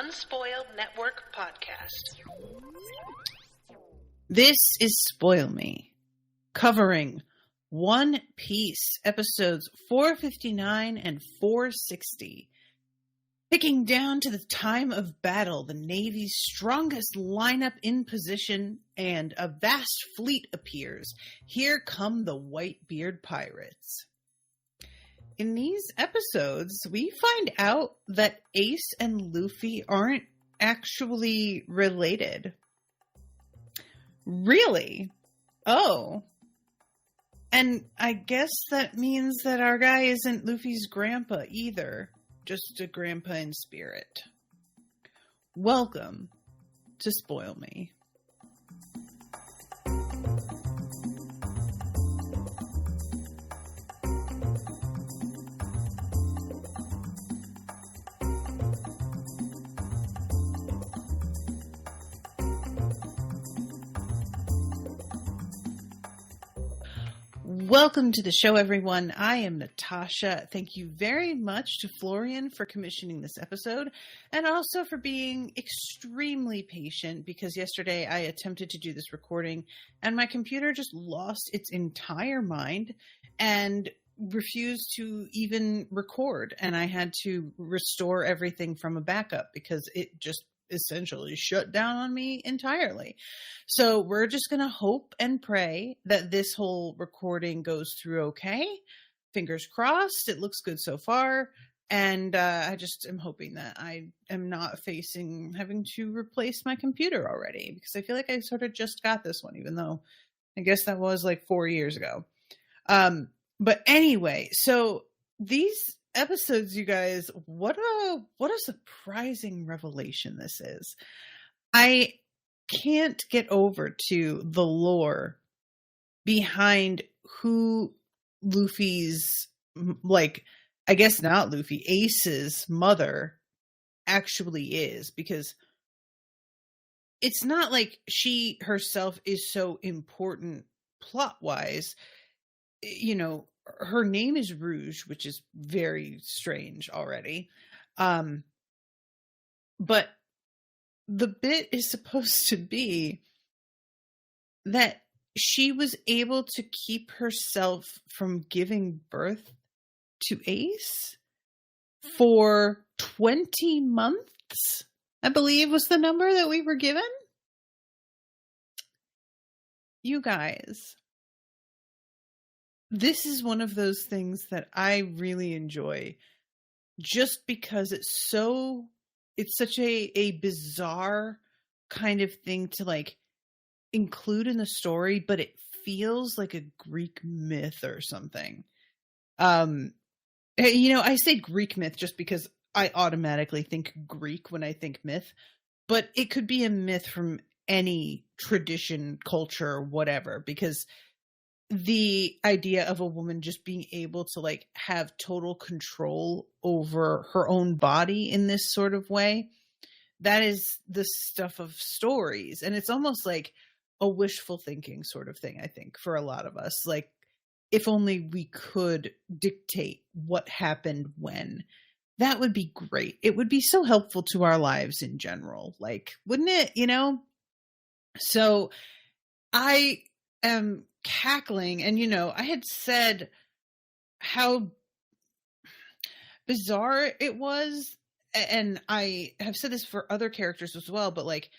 Unspoiled Network podcast. This is Spoil Me, covering One Piece episodes 459 and 460. Picking down to the time of battle, the Navy's strongest lineup in position, and a vast fleet appears. Here come the Whitebeard Pirates. In these episodes, we find out that Ace and Luffy aren't actually related. Really? Oh. And I guess that means that our guy isn't Luffy's grandpa either. Just a grandpa in spirit. Welcome to Spoil Me. Welcome to the show, everyone. I am Natasha. Thank you very much to Florian for commissioning this episode, and also for being extremely patient, because yesterday I attempted to do this recording and my computer just lost its entire mind and refused to even record, and I had to restore everything from a backup because it just essentially shut down on me entirely. So we're just going to hope and pray that this whole recording goes through okay. Fingers crossed. It looks good so far. And I just am hoping that I am not facing having to replace my computer already, because I feel like I sort of just got this one, even though I guess that was like 4 years ago. But anyway, so these episodes, you guys, what a surprising revelation this is. I can't get over to the lore behind who Luffy's, like, I guess not Luffy, Ace's mother actually is, because it's not like she herself is so important plot-wise. You know, her name is Rouge, which is very strange already. But the bit is supposed to be that she was able to keep herself from giving birth to Ace for 20 months, I believe was the number that we were given. You guys, this is one of those things that I really enjoy, just because it's such a bizarre kind of thing to like include in the story, but it feels like a Greek myth or something. You know, I say Greek myth just because I automatically think Greek when I think myth, but it could be a myth from any tradition, culture, whatever, because the idea of a woman just being able to like have total control over her own body in this sort of way, that is the stuff of stories. And it's almost like a wishful thinking sort of thing, I think, for a lot of us. Like, if only we could dictate what happened when, that would be great. It would be so helpful to our lives in general. Like, wouldn't it, you know? So I am cackling, and you know, I had said how bizarre it was, and I have said this for other characters as well, but like,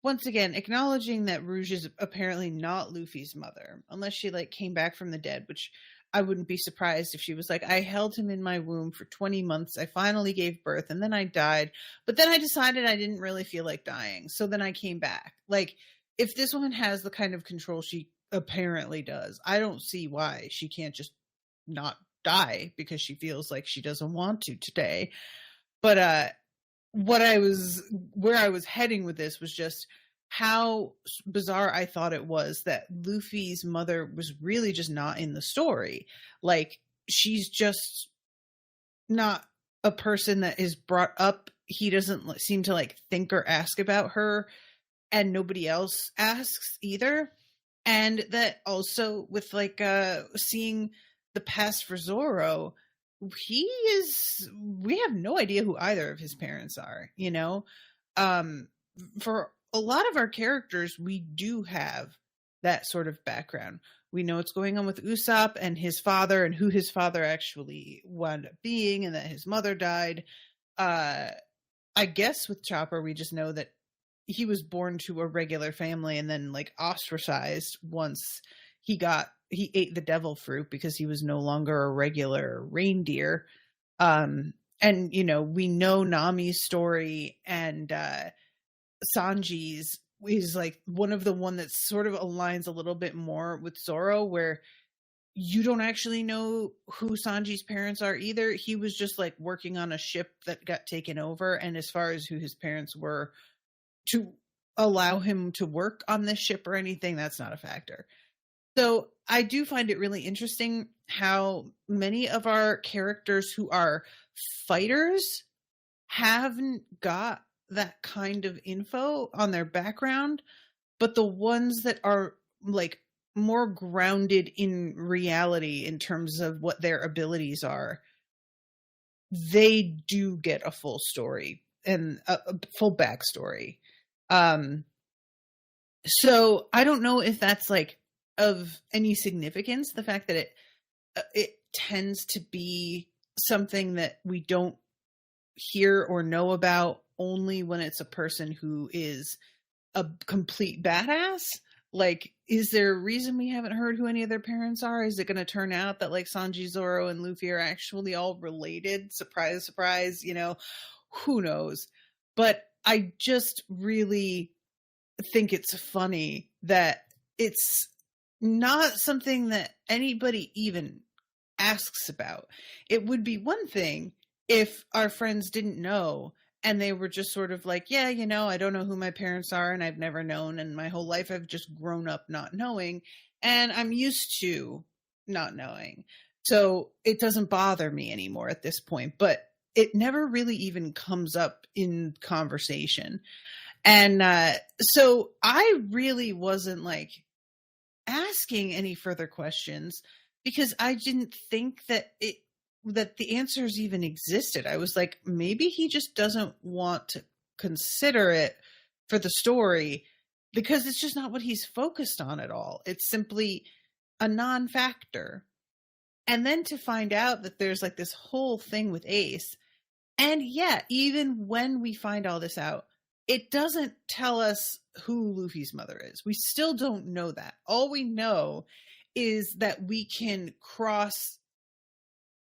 once again, acknowledging that Rouge is apparently not Luffy's mother, unless she like came back from the dead, which I wouldn't be surprised if she was like, I held him in my womb for 20 months, I finally gave birth, and then I died, but then I decided I didn't really feel like dying, so then I came back. Like, if this woman has the kind of control she apparently does, I don't see why she can't just not die because she feels like she doesn't want to today. But where I was heading with this was just how bizarre I thought it was that Luffy's mother was really just not in the story. Like, she's just not a person that is brought up. He doesn't seem to like think or ask about her, and nobody else asks either. And that also with like seeing the past for Zoro, we have no idea who either of his parents are, you know? Um, for a lot of our characters, we do have that sort of background. We know what's going on with Usopp and his father and who his father actually wound up being and that his mother died. Uh, I guess with Chopper, we just know that he was born to a regular family and then like ostracized once he ate the devil fruit because he was no longer a regular reindeer. And you know, we know Nami's story, and Sanji's is like one that sort of aligns a little bit more with Zoro, where you don't actually know who Sanji's parents are either. He was just like working on a ship that got taken over, and as far as who his parents were to allow him to work on this ship or anything, that's not a factor. So I do find it really interesting how many of our characters who are fighters haven't got that kind of info on their background, but the ones that are like more grounded in reality in terms of what their abilities are, they do get a full story and a full backstory. So I don't know if that's like of any significance, the fact that it tends to be something that we don't hear or know about only when it's a person who is a complete badass. Like, is there a reason we haven't heard who any of their parents are? Is it going to turn out that like Sanji, Zoro, and Luffy are actually all related? Surprise, surprise, you know, who knows? But I just really think it's funny that it's not something that anybody even asks about. It would be one thing if our friends didn't know and they were just sort of like, yeah, you know, I don't know who my parents are and I've never known, and my whole life I've just grown up not knowing, and I'm used to not knowing. So it doesn't bother me anymore at this point, but it never really even comes up in conversation. And so I really wasn't like asking any further questions because I didn't think that the answers even existed. I was like, maybe he just doesn't want to consider it for the story because it's just not what he's focused on at all. It's simply a non-factor. And then to find out that there's like this whole thing with Ace. And yeah, even when we find all this out, it doesn't tell us who Luffy's mother is. We still don't know that. All we know is that we can cross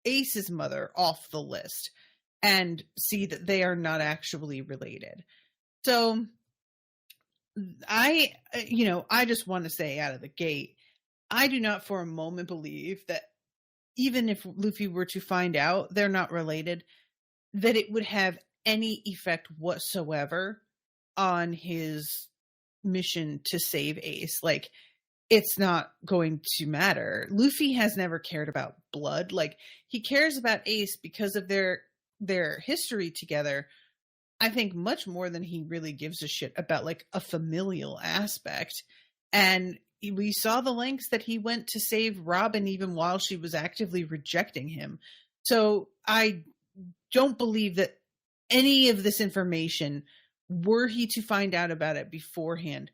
Ace's mother off the list and see that they are not actually related. So I just want to say out of the gate, I do not for a moment believe that even if Luffy were to find out they're not related, that it would have any effect whatsoever on his mission to save Ace. Like, it's not going to matter. Luffy has never cared about blood. Like, he cares about Ace because of their history together. I think much more than he really gives a shit about like a familial aspect. And we saw the lengths that he went to save Robin even while she was actively rejecting him. So I don't believe that any of this information, were he to find out about it beforehand,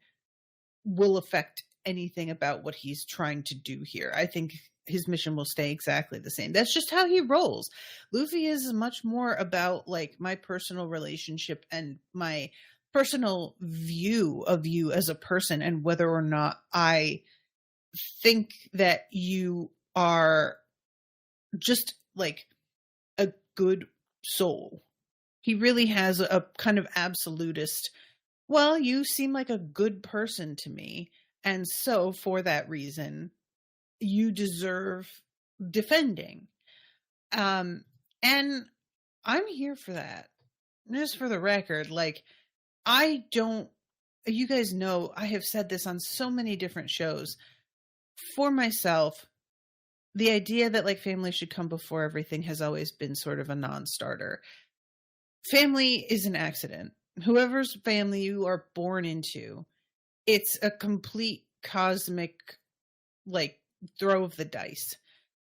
will affect anything about what he's trying to do here. I think his mission will stay exactly the same. That's just how he rolls. Luffy is much more about like my personal relationship and my personal view of you as a person, and whether or not I think that you are just like a good soul. He really has a kind of absolutist, well, you seem like a good person to me, and so for that reason, you deserve defending. And I'm here for that. Just for the record, like, you guys know, I have said this on so many different shows. For myself, the idea that like family should come before everything has always been sort of a non-starter. Family is an accident. Whoever's family you are born into, it's a complete cosmic like throw of the dice.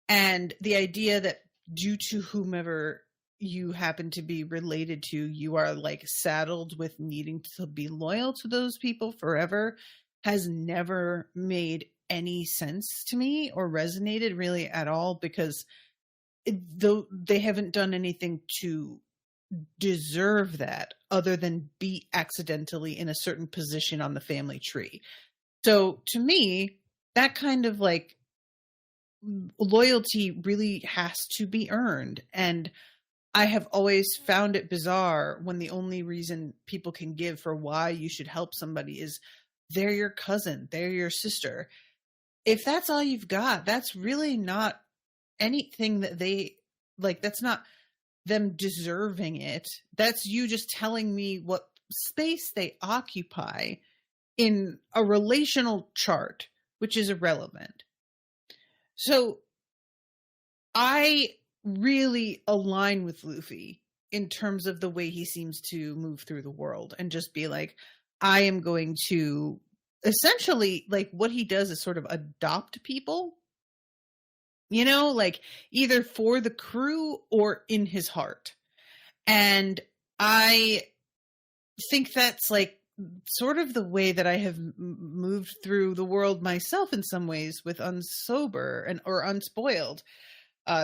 And the idea that due to whomever you happen to be related to, you are like saddled with needing to be loyal to those people forever has never made any sense to me or resonated really at all, because though they haven't done anything to deserve that other than be accidentally in a certain position on the family tree. So to me, that kind of like loyalty really has to be earned. And I have always found it bizarre when the only reason people can give for why you should help somebody is they're your cousin, they're your sister. If that's all you've got, that's really not anything that they like. That's not them deserving it. That's you just telling me what space they occupy in a relational chart, which is irrelevant. So I really align with Luffy in terms of the way he seems to move through the world and just be like, I am going to essentially, like, what he does is sort of adopt people, you know, like either for the crew or in his heart. And I think that's like sort of the way that I have moved through the world myself in some ways with Unsober and or Unspoiled.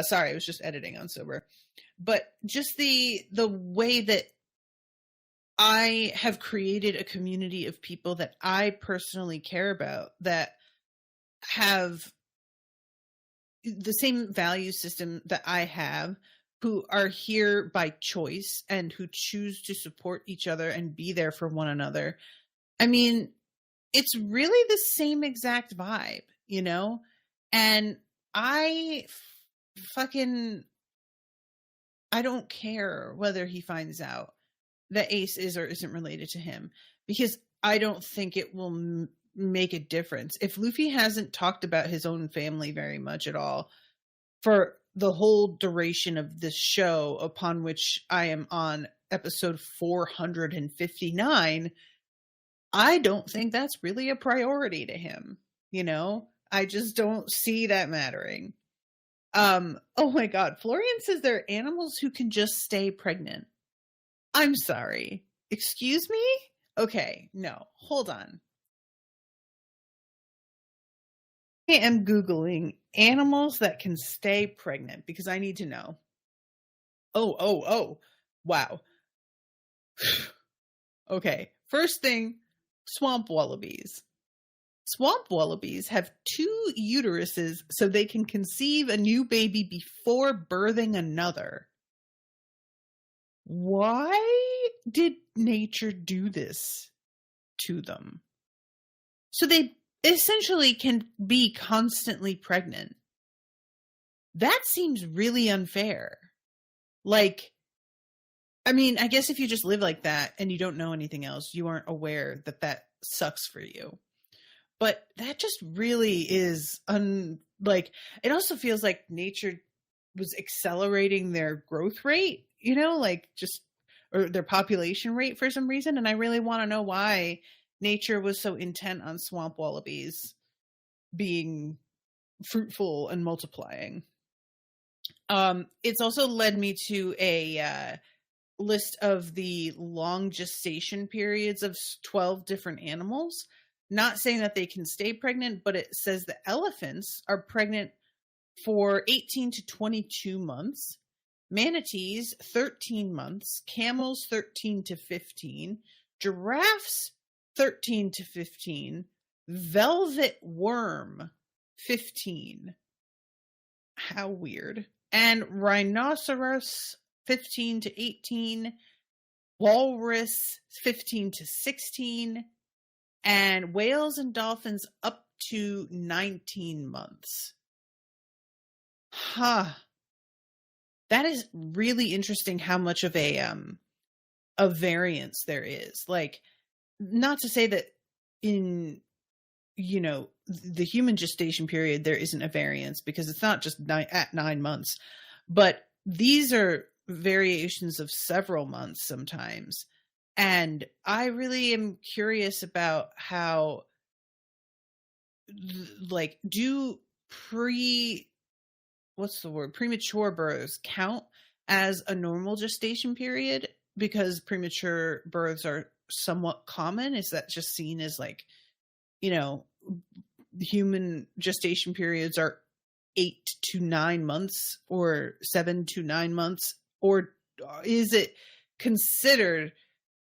Sorry, I was just editing Unsober. But just the way that I have created a community of people that I personally care about, that have the same value system that I have, who are here by choice and who choose to support each other and be there for one another. I mean, it's really the same exact vibe, you know? And I don't care whether he finds out that Ace is or isn't related to him, because I don't think it will make a difference. If Luffy hasn't talked about his own family very much at all for the whole duration of this show, upon which I am on episode 459, I don't think that's really a priority to him. You know, I just don't see that mattering. Oh my God. Florian says there are animals who can just stay pregnant. I'm sorry. Excuse me? Okay. No, hold on. I am Googling animals that can stay pregnant because I need to know. Oh. Wow. Okay. First thing, swamp wallabies. Swamp wallabies have 2 uteruses so they can conceive a new baby before birthing another. Why did nature do this to them? So they essentially can be constantly pregnant. That seems really unfair. Like, I mean, I guess if you just live like that and you don't know anything else, you aren't aware that that sucks for you. But that just really is like, it also feels like nature was accelerating their growth rate, you know, like just, or their population rate for some reason. And I really want to know why nature was so intent on swamp wallabies being fruitful and multiplying. It's also led me to a list of the long gestation periods of 12 different animals. Not saying that they can stay pregnant, but it says the elephants are pregnant for 18 to 22 months, manatees 13 months, camels 13 to 15, giraffes 13 to 15, velvet worm 15. How weird. And rhinoceros 15 to 18, walrus 15 to 16, and whales and dolphins up to 19 months. Huh. That is really interesting how much of a variance there is. Like, not to say that in, you know, the human gestation period there isn't a variance, because it's not just at 9 months, but these are variations of several months sometimes. And I really am curious about how, like, do what's the word? Premature births count as a normal gestation period because premature births are somewhat common? Is that just seen as like, you know, human gestation periods are 8 to 9 months or 7 to 9 months? Or is it considered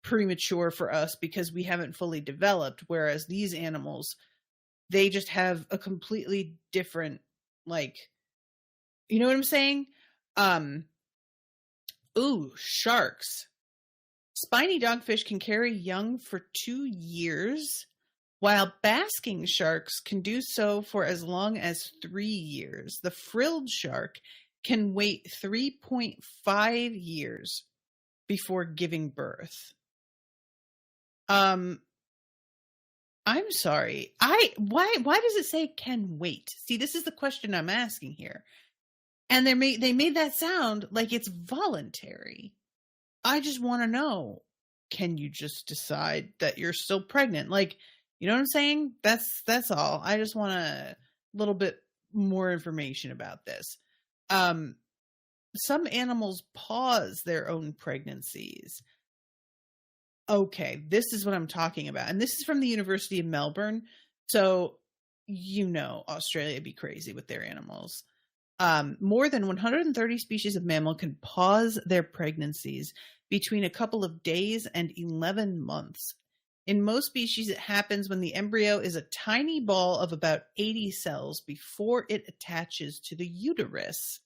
premature for us because we haven't fully developed, whereas these animals, they just have a completely different, like, you know what I'm saying? Sharks. Spiny dogfish can carry young for 2 years, while basking sharks can do so for as long as 3 years. The frilled shark can wait 3.5 years before giving birth. I'm sorry. Why does it say can wait? See, this is the question I'm asking here. And they made that sound like it's voluntary. I just want to know, can you just decide that you're still pregnant? Like, you know what I'm saying? That's all. I just want a little bit more information about this. Some animals pause their own pregnancies. Okay, this is what I'm talking about. And this is from the University of Melbourne. So, you know, Australia be crazy with their animals. More than 130 species of mammal can pause their pregnancies between a couple of days and 11 months. In most species, it happens when the embryo is a tiny ball of about 80 cells before it attaches to the uterus.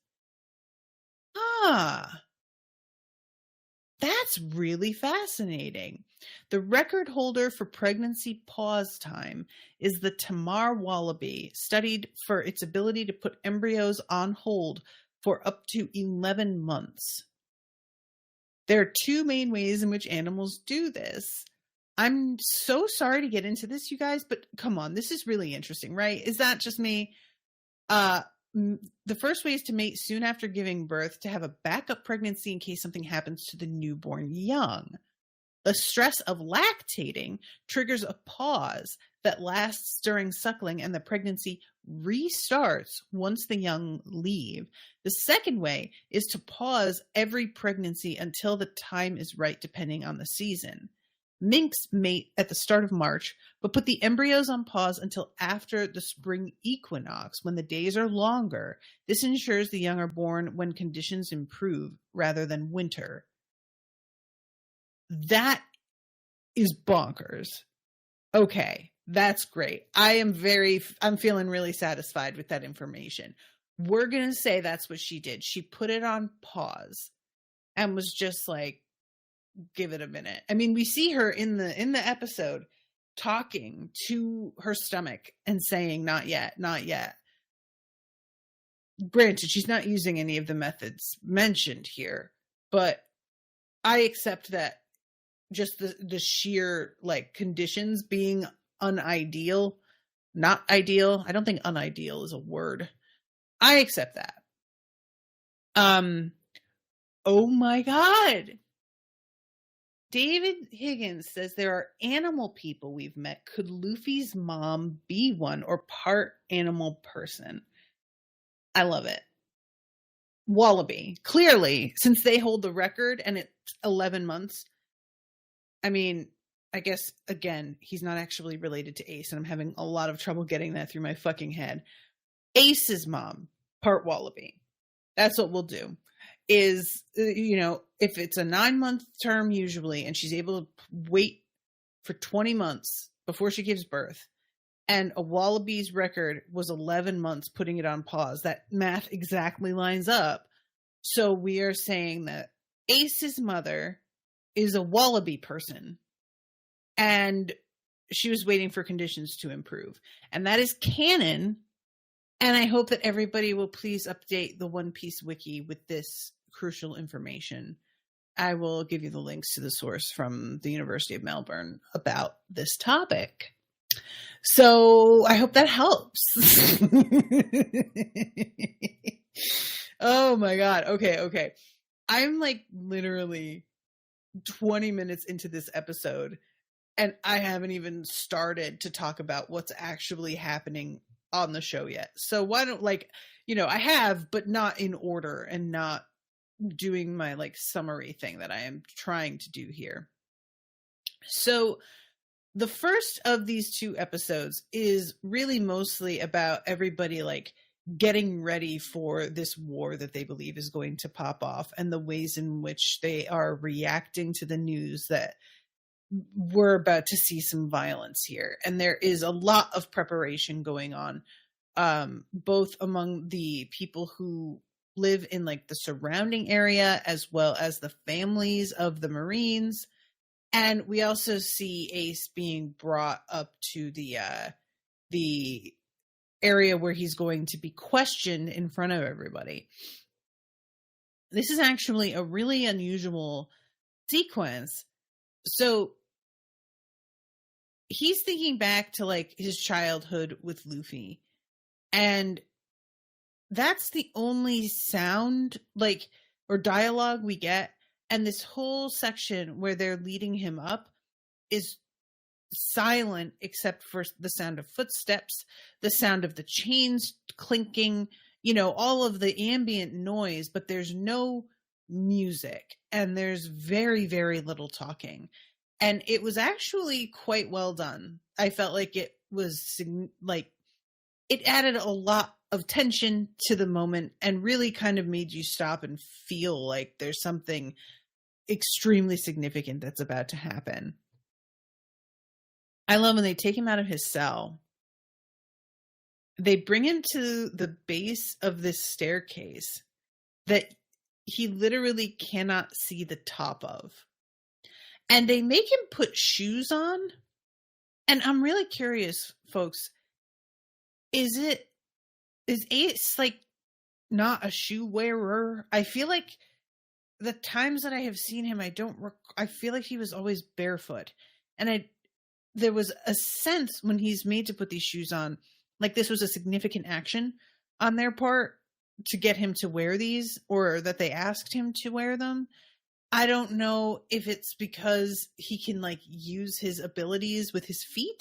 That's really fascinating. The record holder for pregnancy pause time is the Tamar wallaby, studied for its ability to put embryos on hold for up to 11 months. There are 2 main ways in which animals do this. I'm so sorry to get into this, you guys, but come on, this is really interesting, right? Is that just me? The first way is to mate soon after giving birth to have a backup pregnancy in case something happens to the newborn young. The stress of lactating triggers a pause that lasts during suckling, and the pregnancy restarts once the young leave. The second way is to pause every pregnancy until the time is right, depending on the season. Minks mate at the start of March, but put the embryos on pause until after the spring equinox, when the days are longer. This ensures the young are born when conditions improve rather than winter. That is bonkers. Okay, that's great. I'm feeling really satisfied with that information. We're going to say that's what she did. She put it on pause and was just like, give it a minute. I mean, we see her in the episode talking to her stomach and saying, not yet, not yet. Granted, she's not using any of the methods mentioned here, but I accept that just the sheer like conditions being unideal, not ideal. I don't think unideal is a word. I accept that. Oh my God. David Higgins says there are animal people we've met. Could Luffy's mom be one or part animal person? I love it. Wallaby. Clearly, since they hold the record and it's 11 months. I mean, I guess, again, he's not actually related to Ace, and I'm having a lot of trouble getting that through my fucking head. Ace's mom, part wallaby. That's what we'll do. Is, you know, if it's a 9-month term usually, and she's able to wait for 20 months before she gives birth, and a wallaby's record was 11 months putting it on pause, that math exactly lines up. So we are saying that Ace's mother is a wallaby person, and she was waiting for conditions to improve. And that is canon. And I hope that everybody will please update the One Piece wiki with this crucial information. I will give you the links to the source from the University of Melbourne about this topic. So I hope that helps. Oh my God. Okay. I'm like literally 20 minutes into this episode, and I haven't even started to talk about what's actually happening on the show yet. So why don't, like, I have, but not in order and not doing my like summary thing that I am trying to do here. So the first of these 2 episodes is really mostly about everybody like getting ready for this war that they believe is going to pop off, and the ways in which they are reacting to the news that we're about to see some violence here. And there is a lot of preparation going on, both among the people who live in like the surrounding area, as well as the families of the Marines. And we also see Ace being brought up to the area where he's going to be questioned in front of everybody. This is actually a really unusual sequence. So he's thinking back to like his childhood with Luffy, and that's the only sound like or dialogue we get. And this whole section where they're leading him up is silent except for the sound of footsteps, the sound of the chains clinking, all of the ambient noise, but there's no music and there's very, very little talking. And it was actually quite well done. I felt like it was like it added a lot of tension to the moment and really kind of made you stop and feel like there's something extremely significant that's about to happen. I love when they take him out of his cell. They bring him to the base of this staircase that he literally cannot see the top of. And they make him put shoes on. And I'm really curious, folks, is Ace like not a shoe wearer? I feel like the times that I have seen him, I feel like he was always barefoot. And there was a sense when he's made to put these shoes on, like this was a significant action on their part to get him to wear these, or that they asked him to wear them. I don't know if it's because he can like use his abilities with his feet,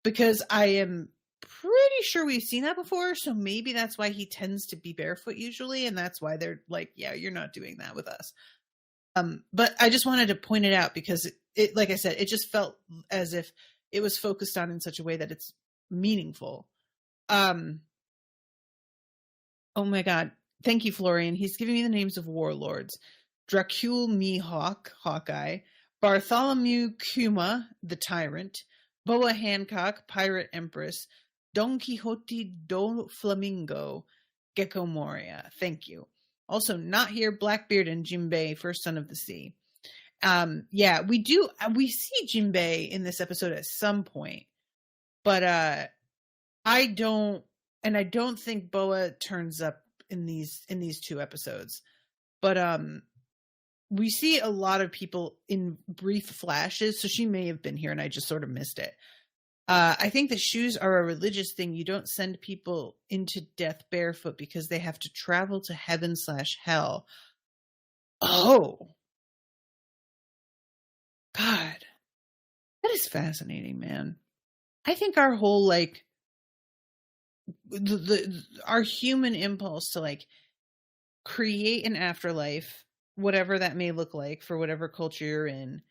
because I am pretty sure we've seen that before. So maybe that's why he tends to be barefoot usually. And that's why they're like, yeah, you're not doing that with us. But I just wanted to point it out because it, like I said, it just felt as if it was focused on in such a way that it's meaningful. Oh my God. Thank you, Florian. He's giving me the names of warlords. Dracule Mihawk, Hawkeye, Bartholomew Kuma, the Tyrant, Boa Hancock, Pirate Empress, Don Quixote do Flamingo, Gecko Moria. Thank you. Also not here, Blackbeard and Jinbei, First Son of the Sea. Yeah, we see Jinbei in this episode at some point, but I don't think Boa turns up in these 2 episodes. But we see a lot of people in brief flashes, so she may have been here and I just sort of missed it. I think that shoes are a religious thing. You don't send people into death barefoot because they have to travel to heaven/hell. Oh, God, that is fascinating, man. I think our whole like our human impulse to like create an afterlife, whatever that may look like for whatever culture you're in,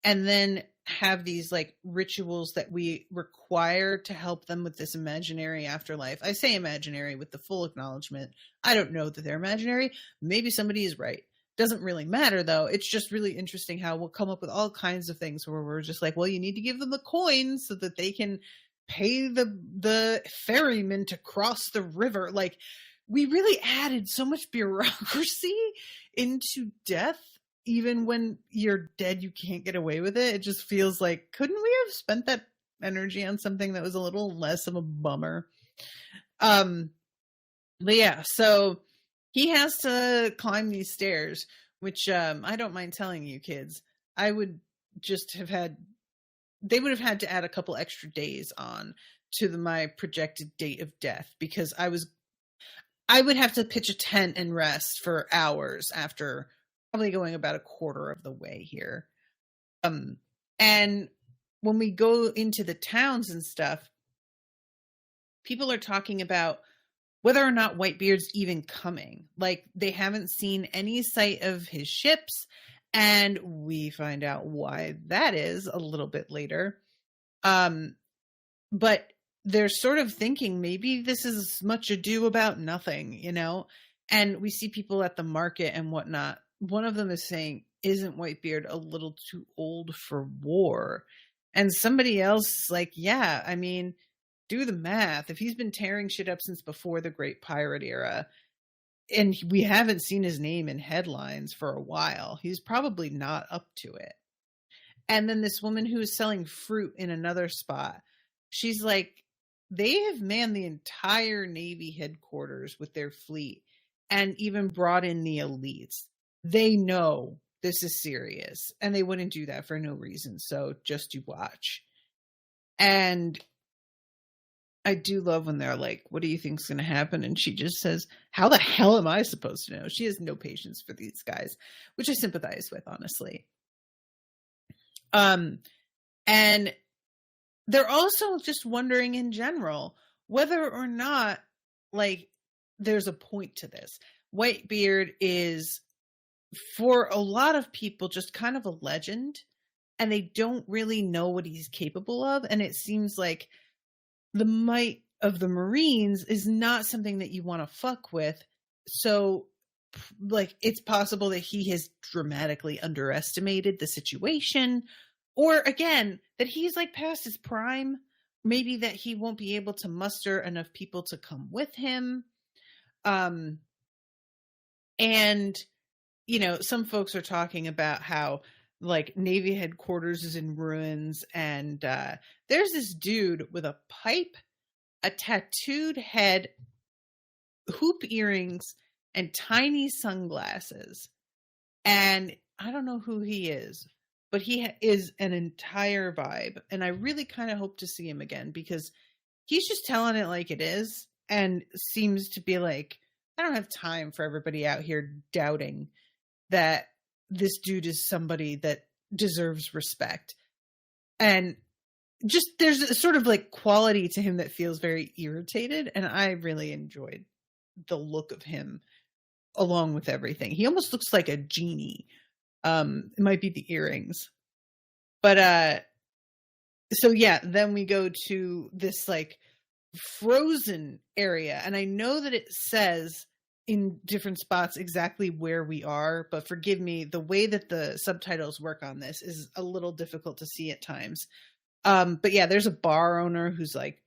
and then have these like rituals that we require to help them with this imaginary afterlife. I say imaginary with the full acknowledgement. I don't know that they're imaginary. Maybe somebody is right. Doesn't really matter though. It's just really interesting how we'll come up with all kinds of things where we're just like, well, you need to give them the coins so that they can pay the ferryman to cross the river. Like, we really added so much bureaucracy into death. Even when you're dead, you can't get away with it. It just feels like, couldn't we have spent that energy on something that was a little less of a bummer? But yeah, so he has to climb these stairs, which I don't mind telling you kids, I would just have they would have had to add a couple extra days on to my projected date of death, because I would have to pitch a tent and rest for hours after probably going about a quarter of the way here. And when we go into the towns and stuff, people are talking about whether or not Whitebeard's even coming. Like, they haven't seen any sight of his ships, and we find out why that is a little bit later. But they're sort of thinking maybe this is much ado about nothing, you know? And we see people at the market and whatnot. One of them is saying, isn't Whitebeard a little too old for war? And somebody else is like, yeah, I mean, do the math. If he's been tearing shit up since before the Great Pirate Era, and we haven't seen his name in headlines for a while, he's probably not up to it. And then this woman who is selling fruit in another spot, she's like, they have manned the entire Navy headquarters with their fleet and even brought in the elites. They know this is serious, and they wouldn't do that for no reason. So just you watch. And I do love when they're like, what do you think's going to happen? And she just says, how the hell am I supposed to know? She has no patience for these guys, which I sympathize with, honestly. And they're also just wondering in general whether or not, like, there's a point to this. Whitebeard is, for a lot of people, just kind of a legend, and they don't really know what he's capable of. And it seems like the might of the Marines is not something that you want to fuck with. So, like, it's possible that he has dramatically underestimated the situation, or again, that he's like past his prime. Maybe that he won't be able to muster enough people to come with him. And, you know, some folks are talking about how, like, Navy headquarters is in ruins, and there's this dude with a pipe, a tattooed head, hoop earrings, and tiny sunglasses. And I don't know who he is, but he is an entire vibe. And I really kind of hope to see him again, because he's just telling it like it is, and seems to be like, I don't have time for everybody out here doubting that this dude is somebody that deserves respect. And just, there's a sort of like quality to him that feels very irritated. And I really enjoyed the look of him along with everything. He almost looks like a genie. It might be the earrings, but, so yeah, then we go to this like frozen area. And I know that it says in different spots exactly where we are, but forgive me, the way that the subtitles work on this is a little difficult to see at times. But yeah, there's a bar owner who's like,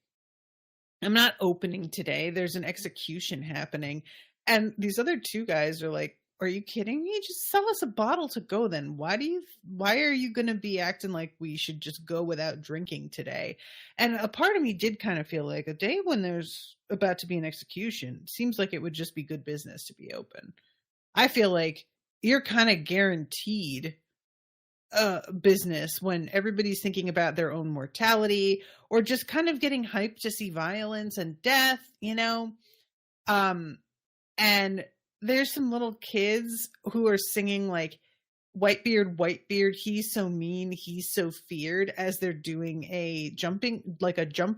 I'm not opening today. There's an execution happening. And these other two guys are like, are you kidding me? Just sell us a bottle to go then. Why are you going to be acting like we should just go without drinking today? And a part of me did kind of feel like a day when there's about to be an execution, seems like it would just be good business to be open. I feel like you're kind of guaranteed business when everybody's thinking about their own mortality, or just kind of getting hyped to see violence and death, you know? And there's some little kids who are singing like, Whitebeard, Whitebeard, he's so mean, he's so feared, as they're doing a jump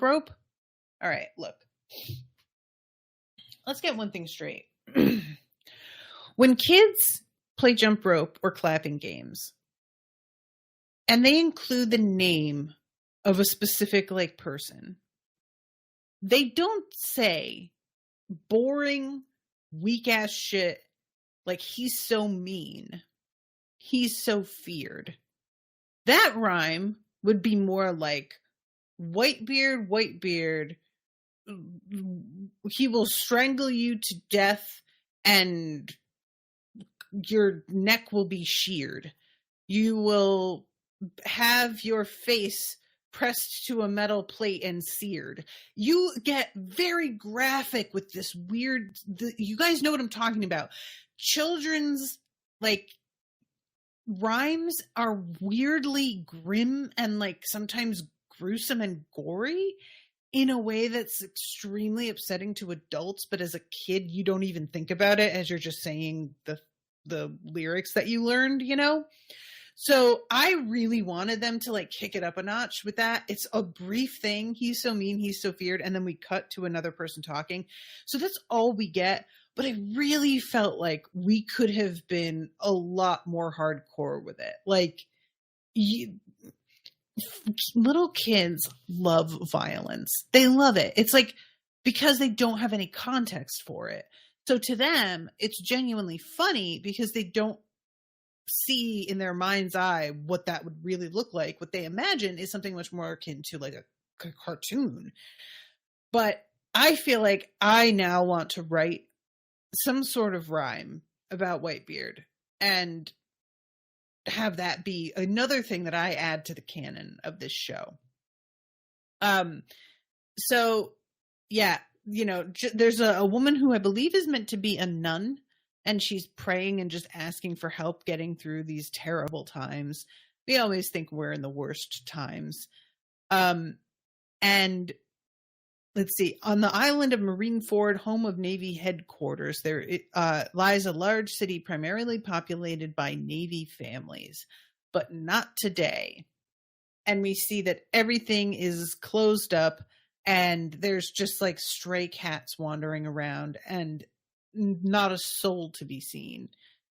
rope. All right, look. Let's get one thing straight. When kids play jump rope or clapping games, and they include the name of a specific like person, they don't say boring, weak ass shit like he's so mean, he's so feared. That rhyme would be more like, Whitebeard, Whitebeard, he will strangle you to death and your neck will be sheared. You will have your face pressed to a metal plate and seared. You get very graphic with this weird, you guys know what I'm talking about. Children's like rhymes are weirdly grim and like sometimes gruesome and gory in a way that's extremely upsetting to adults, but as a kid you don't even think about it, as you're just saying the lyrics that you learned, you know? So I really wanted them to like kick it up a notch with that. It's a brief thing. He's so mean, he's so feared. And then we cut to another person talking. So that's all we get. But I really felt like we could have been a lot more hardcore with it. Like, little kids love violence. They love it. It's like, because they don't have any context for it. So to them, it's genuinely funny because they don't see in their mind's eye what that would really look like. What they imagine is something much more akin to like a cartoon. But I feel like I now want to write some sort of rhyme about Whitebeard and have that be another thing that I add to the canon of this show. So yeah, you know, there's a woman who I believe is meant to be a nun, and she's praying and just asking for help getting through these terrible times. We always think we're in the worst times. And let's see, on the island of Marineford, home of Navy headquarters, there lies a large city primarily populated by Navy families, but not today. And we see that everything is closed up, and there's just like stray cats wandering around and not a soul to be seen.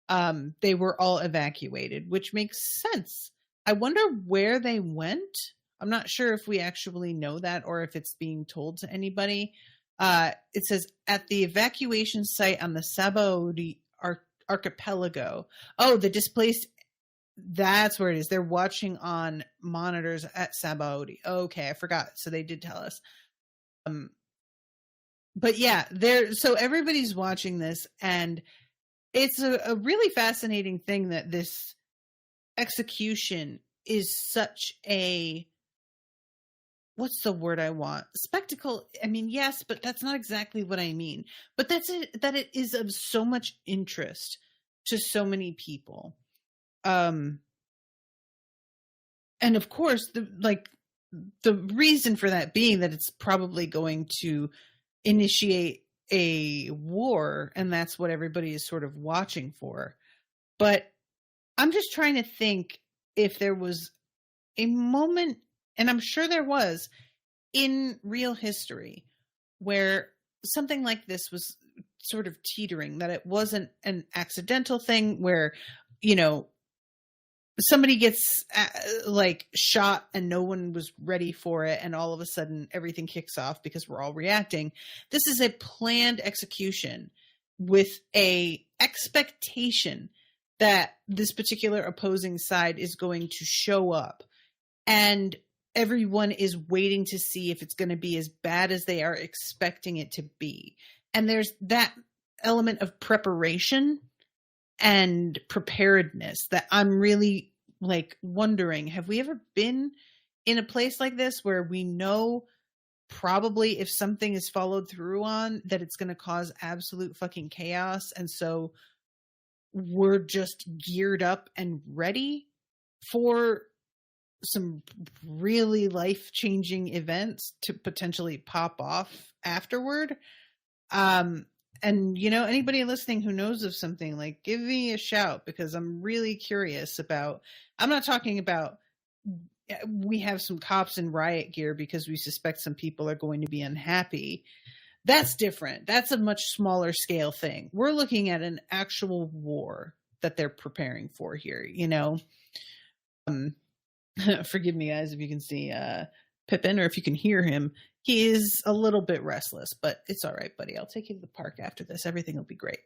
They were all evacuated, which makes sense. I wonder where they went. I'm not sure if we actually know that or if it's being told to anybody. It says at the evacuation site on the Sabaody archipelago. Oh, the displaced. That's where it is. They're watching on monitors at Sabaody. Okay, I forgot. So they did tell us. But yeah, so everybody's watching this, and it's a really fascinating thing that this execution is such a, what's the word I want? Spectacle. I mean, yes, but that's not exactly what I mean. But that it is of so much interest to so many people. And of course, the reason for that being that it's probably going to initiate a war, and that's what everybody is sort of watching for. But I'm just trying to think if there was a moment, and I'm sure there was, in real history where something like this was sort of teetering, that it wasn't an accidental thing where, you know, somebody gets like shot and no one was ready for it, and all of a sudden everything kicks off because we're all reacting. This is a planned execution with a expectation that this particular opposing side is going to show up, and everyone is waiting to see if it's going to be as bad as they are expecting it to be. And there's that element of preparation and preparedness that I'm really like wondering, have we ever been in a place like this where we know probably if something is followed through on that it's going to cause absolute fucking chaos, and so we're just geared up and ready for some really life-changing events to potentially pop off afterward? And, you know, anybody listening who knows of something, like, give me a shout, because I'm really curious about, I'm not talking about we have some cops in riot gear because we suspect some people are going to be unhappy. That's different. That's a much smaller scale thing. We're looking at an actual war that they're preparing for here, you know? Forgive me, guys, if you can see Pippin, or if you can hear him. He is a little bit restless, but it's all right, buddy. I'll take you to the park after this. Everything will be great.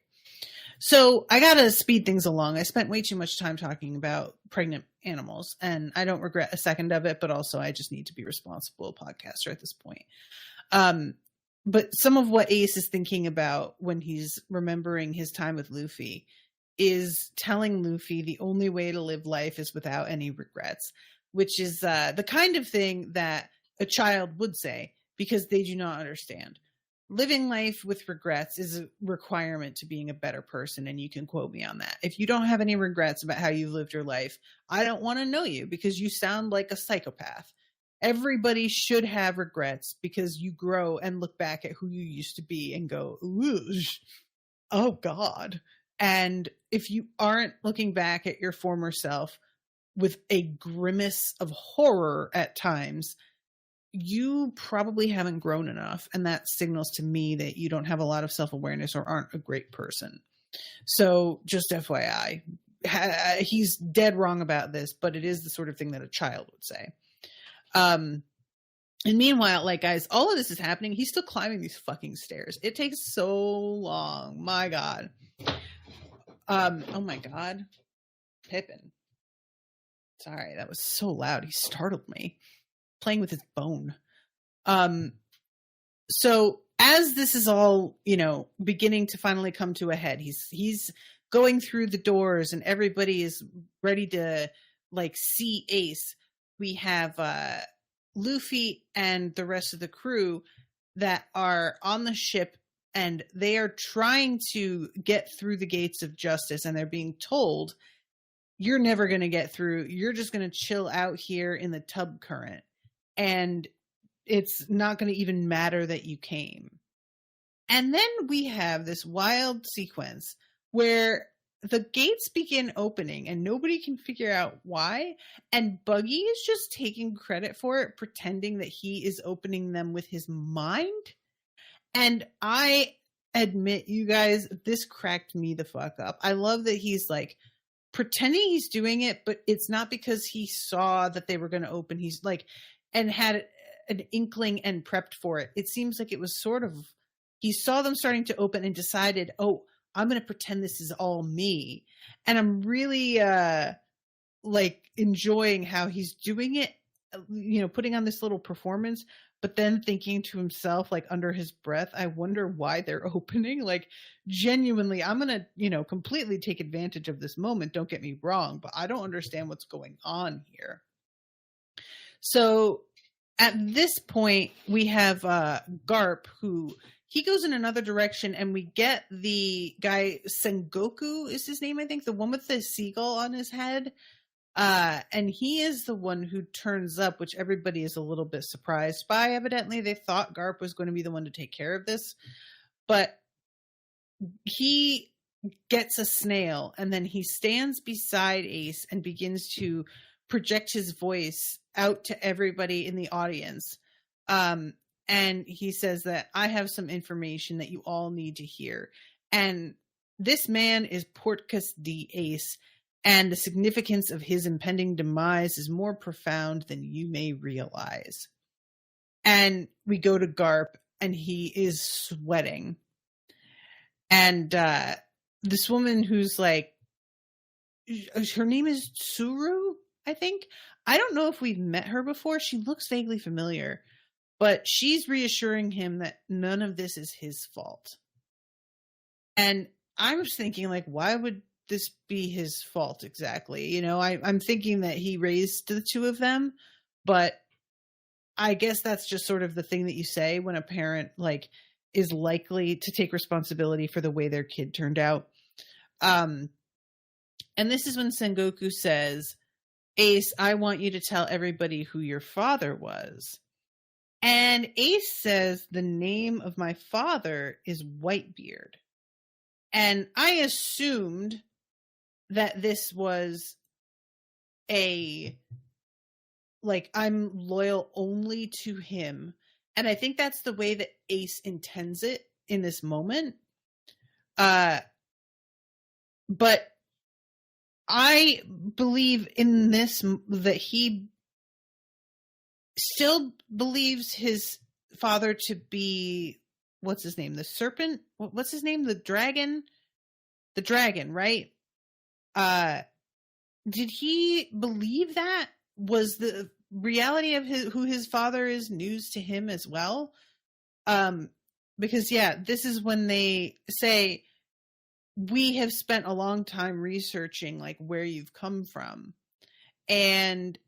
So I got to speed things along. I spent way too much time talking about pregnant animals, and I don't regret a second of it, but also I just need to be a responsible podcaster at this point. But some of what Ace is thinking about when he's remembering his time with Luffy is telling Luffy the only way to live life is without any regrets, which is the kind of thing that a child would say, because they do not understand. Living life with regrets is a requirement to being a better person, and you can quote me on that. If you don't have any regrets about how you've lived your life, I don't want to know you, because you sound like a psychopath. Everybody should have regrets, because you grow and look back at who you used to be and go, oh God. And if you aren't looking back at your former self, with a grimace of horror at times, you probably haven't grown enough. And that signals to me that you don't have a lot of self-awareness or aren't a great person. So just FYI, he's dead wrong about this, but it is the sort of thing that a child would say. And meanwhile, like, guys, all of this is happening. He's still climbing these fucking stairs. It takes so long. My God. Oh my God. Pippin. Sorry, that was so loud. He startled me. Playing with his bone. So as this is all, beginning to finally come to a head, he's going through the doors and everybody is ready to like see Ace. We have Luffy and the rest of the crew that are on the ship, and they are trying to get through the gates of justice, and they're being told, you're never going to get through. You're just going to chill out here in the tub current. And it's not going to even matter that you came. And then we have this wild sequence where the gates begin opening and nobody can figure out why. And Buggy is just taking credit for it, pretending that he is opening them with his mind. And I admit, you guys, this cracked me the fuck up. I love that he's like pretending he's doing it, but it's not because he saw that they were going to open. He's like, and had an inkling and prepped for it. It seems like it was sort of, he saw them starting to open and decided, oh, I'm going to pretend this is all me. And I'm really like enjoying how he's doing it, putting on this little performance, but then thinking to himself, like under his breath, I wonder why they're opening. Like genuinely, I'm going to, completely take advantage of this moment. Don't get me wrong, but I don't understand what's going on here. So at this point, we have Garp, who he goes in another direction, and we get the guy, Sengoku is his name, I think, the one with the seagull on his head. And he is the one who turns up, which everybody is a little bit surprised by. Evidently, they thought Garp was going to be the one to take care of this. But he gets a snail, and then he stands beside Ace and begins to project his voice out to everybody in the audience. And he says that I have some information that you all need to hear. And this man is Portcullis the Ace, and the significance of his impending demise is more profound than you may realize. And we go to Garp, and he is sweating. And this woman who's like, her name is Tsuru, I think. I don't know if we've met her before. She looks vaguely familiar, but she's reassuring him that none of this is his fault. And I was thinking, like, why would this be his fault exactly? I'm thinking that he raised the two of them, but I guess that's just sort of the thing that you say when a parent like is likely to take responsibility for the way their kid turned out. And this is when Sengoku says, Ace, I want you to tell everybody who your father was. And Ace says, the name of my father is Whitebeard. And I assumed that this was I'm loyal only to him. And I think that's the way that Ace intends it in this moment. But I believe in this that he still believes his father to be, what's his name? The serpent? What's his name? The dragon? The dragon, right? Did he believe that? Was the reality of who his father is news to him as well? Because yeah, this is when they say, we have spent a long time researching like where you've come from. And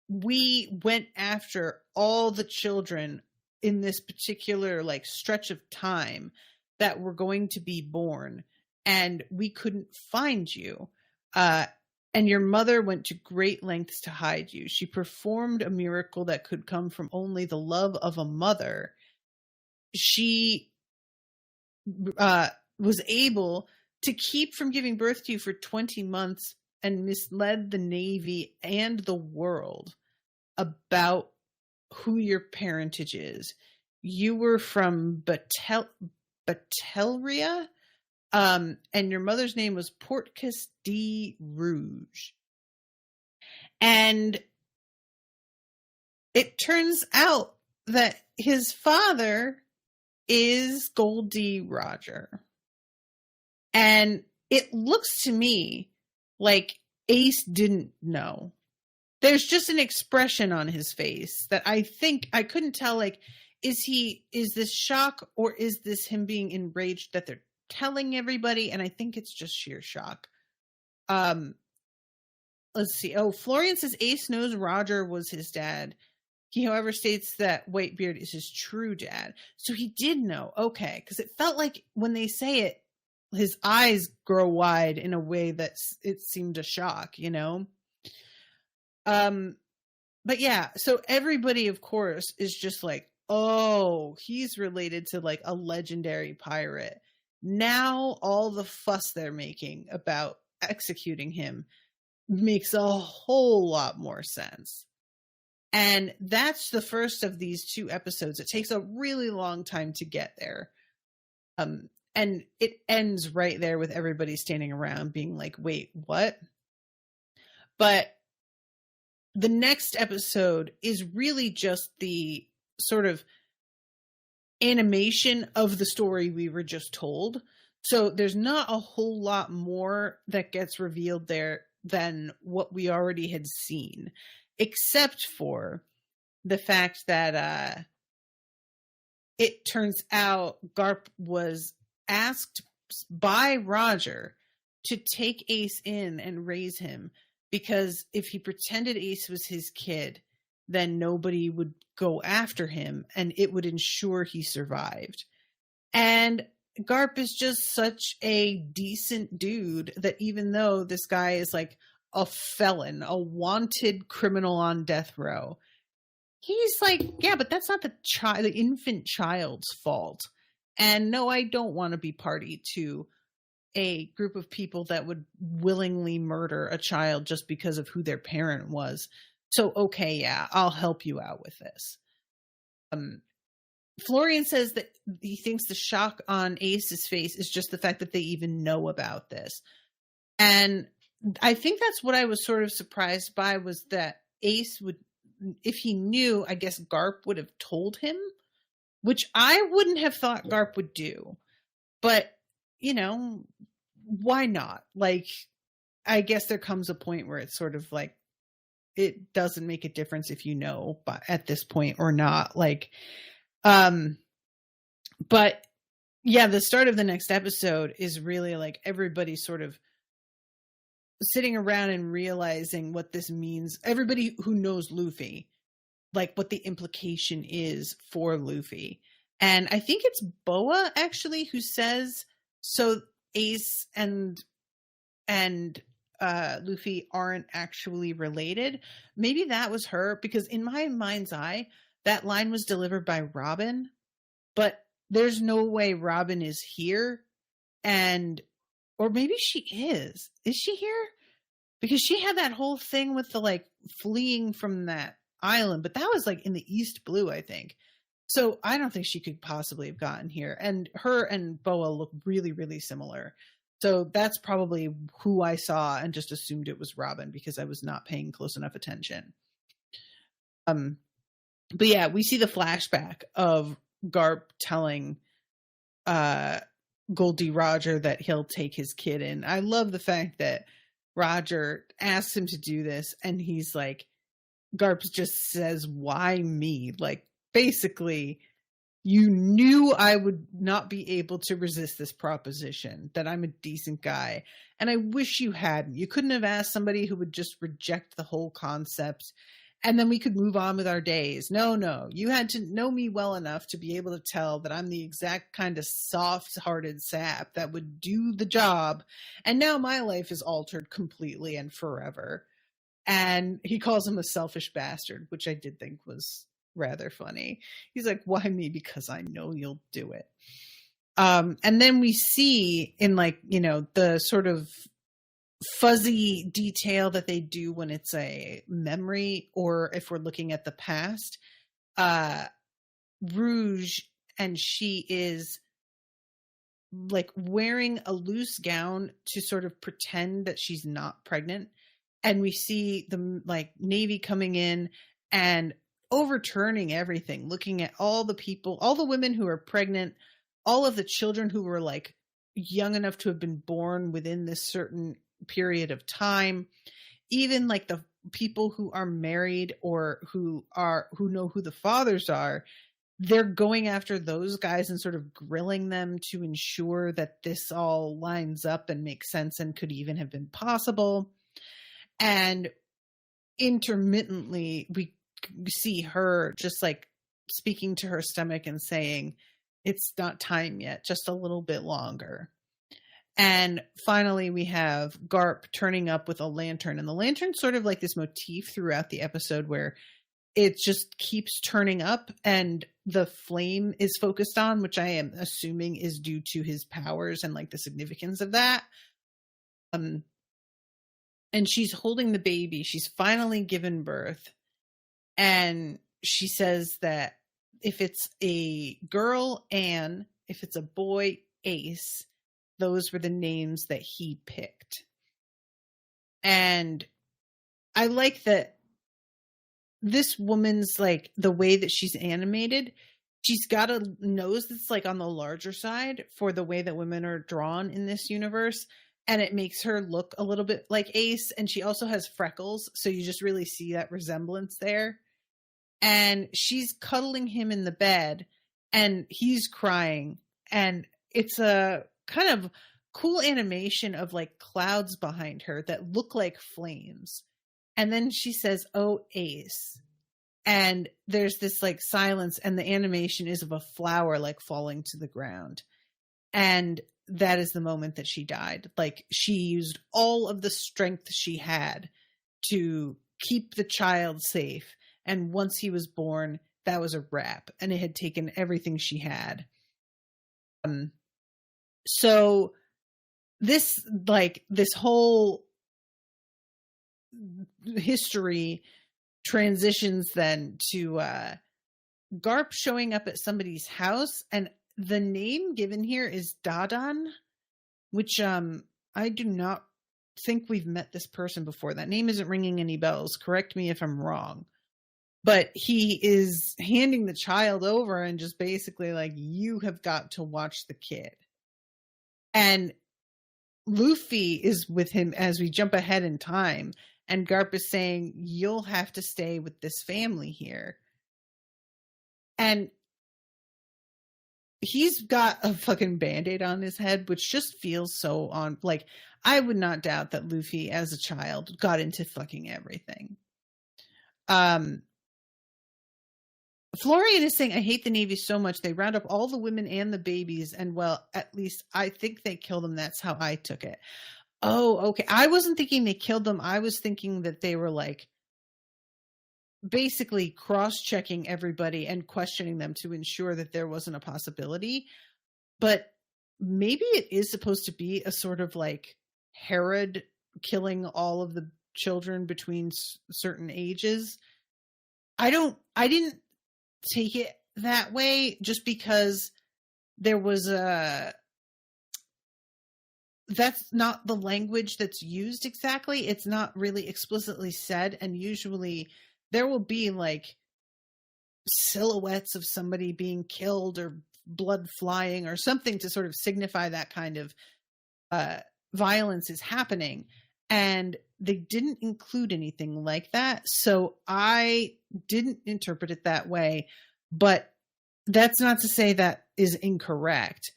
we went after all the children in this particular like stretch of time that were going to be born, and we couldn't find you. And your mother went to great lengths to hide you. She performed a miracle that could come from only the love of a mother. She was able to keep from giving birth to you for 20 months and misled the Navy and the world about who your parentage is. You were from Batelria, and your mother's name was Portcus de Rouge. And it turns out that his father is Goldie Roger. And it looks to me like Ace didn't know. There's just an expression on his face that I think I couldn't tell, like, is this shock or is this him being enraged that they're telling everybody? And I think it's just sheer shock. Let's see. Oh, Florian says Ace knows Roger was his dad. He, however, states that Whitebeard is his true dad. So he did know. Okay. Because it felt like when they say it, his eyes grow wide in a way that it seemed a shock, you know? But yeah, so everybody, of course, is just like, oh, he's related to like a legendary pirate. Now all the fuss they're making about executing him makes a whole lot more sense. And that's the first of these 2 episodes. It takes a really long time to get there. And it ends right there with everybody standing around being like, wait, what? But the next episode is really just the sort of animation of the story we were just told. So there's not a whole lot more that gets revealed there than what we already had seen, except for the fact that it turns out Garp was asked by Roger to take Ace in and raise him, because if he pretended Ace was his kid, then nobody would go after him and it would ensure he survived. And Garp is just such a decent dude that even though this guy is like a felon, a wanted criminal on death row, he's like, yeah, but that's not the infant child's fault. And no, I don't want to be party to a group of people that would willingly murder a child just because of who their parent was. So, okay, yeah, I'll help you out with this. Florian says that he thinks the shock on Ace's face is just the fact that they even know about this. And I think that's what I was sort of surprised by, was that Ace would, if he knew, I guess Garp would have told him, which I wouldn't have thought Garp would do. But, you know, why not? Like, I guess there comes a point where it's sort of like, it doesn't make a difference if you know but at this point or not. Like, but yeah, the start of the next episode is really like everybody sort of sitting around and realizing what this means. Everybody who knows Luffy, like what the implication is for Luffy. And I think it's Boa actually who says, so Ace and Luffy aren't actually related. Maybe that was her, because in my mind's eye, that line was delivered by Robin, but there's no way Robin is here. Or maybe she is. Is she here? Because she had that whole thing with the like fleeing from that island, but that was like in the East Blue, I think. So I don't think she could possibly have gotten here. And her and Boa look really, really similar. So that's probably who I saw and just assumed it was Robin because I was not paying close enough attention. But yeah, we see the flashback of Garp telling Goldie Roger that he'll take his kid in. I love the fact that Roger asks him to do this and he's like, Garp just says, why me? Like, basically, you knew I would not be able to resist this proposition, that I'm a decent guy. And I wish you hadn't. You couldn't have asked somebody who would just reject the whole concept and then we could move on with our days. No. You had to know me well enough to be able to tell that I'm the exact kind of soft-hearted sap that would do the job. And now my life is altered completely and forever. And he calls him a selfish bastard, which I did think was rather funny. He's like, why me? Because I know you'll do it. And then we see in like, you know, the sort of fuzzy detail that they do when it's a memory, or if we're looking at the past. Rouge, and she is like wearing a loose gown to sort of pretend that she's not pregnant. And we see the like Navy coming in and overturning everything, looking at all the people, all the women who are pregnant, all of the children who were like young enough to have been born within this certain period of time, even like the people who are married or who know who the fathers are. They're going after those guys and sort of grilling them to ensure that this all lines up and makes sense and could even have been possible. And intermittently, we see her just like speaking to her stomach and saying, it's not time yet, just a little bit longer. And finally, we have Garp turning up with a lantern. And the lantern's sort of like this motif throughout the episode where it just keeps turning up and the flame is focused on, which I am assuming is due to his powers and like the significance of that. And she's holding the baby. She's finally given birth. And she says that if it's a girl, Anne, if it's a boy, Ace, those were the names that he picked. And I like that this woman's like the way that she's animated, she's got a nose that's like on the larger side for the way that women are drawn in this universe. And it makes her look a little bit like Ace. And she also has freckles. So you just really see that resemblance there. And she's cuddling him in the bed and he's crying. And it's a kind of cool animation of like clouds behind her that look like flames. And then she says, "Oh, Ace." And there's this like silence and the animation is of a flower like falling to the ground. And that is the moment that she died. Like she used all of the strength she had to keep the child safe. And once he was born, that was a wrap. And it had taken everything she had. So this whole history transitions then to Garp showing up at somebody's house, and the name given here is Dadan, which I do not think we've met this person before. That name isn't ringing any bells. Correct me if I'm wrong. But he is handing the child over and just basically like, you have got to watch the kid. And Luffy is with him as we jump ahead in time. And Garp is saying, you'll have to stay with this family here. And he's got a fucking Band-Aid on his head, which just feels so on. Like, I would not doubt that Luffy, as a child, got into fucking everything. Florian is saying, I hate the Navy so much. They round up all the women and the babies. And, well, at least I think they kill them. That's how I took it. Oh, okay. I wasn't thinking they killed them. I was thinking that they were like basically cross-checking everybody and questioning them to ensure that there wasn't a possibility. But maybe it is supposed to be a sort of like Herod killing all of the children between certain ages. I didn't take it that way, just because there was that's not the language that's used exactly. It's not really explicitly said. And usually there will be like silhouettes of somebody being killed or blood flying or something to sort of signify that kind of violence is happening. And they didn't include anything like that. So I didn't interpret it that way, but that's not to say that is incorrect.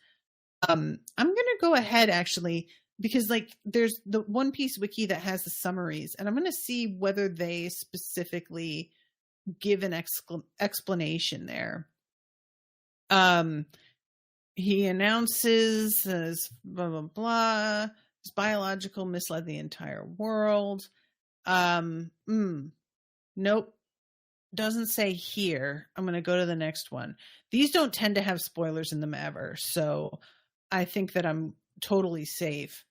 I'm going to go ahead actually, because like there's the One Piece wiki that has the summaries, and I'm going to see whether they specifically give an explanation there. He announces as blah, blah, blah. His biological misled the entire world. Nope. Doesn't say here. I'm going to go to the next one. These don't tend to have spoilers in them ever, so I think that I'm totally safe.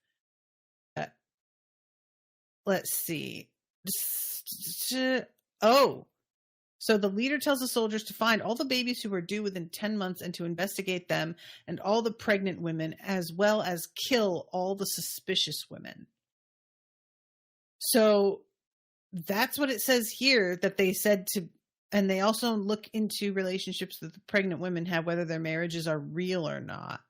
let's see. Oh, so the leader tells the soldiers to find all the babies who are due within 10 months and to investigate them and all the pregnant women, as well as kill all the suspicious women. So that's what it says here, that they said to, and they also look into relationships that the pregnant women have, whether their marriages are real or not.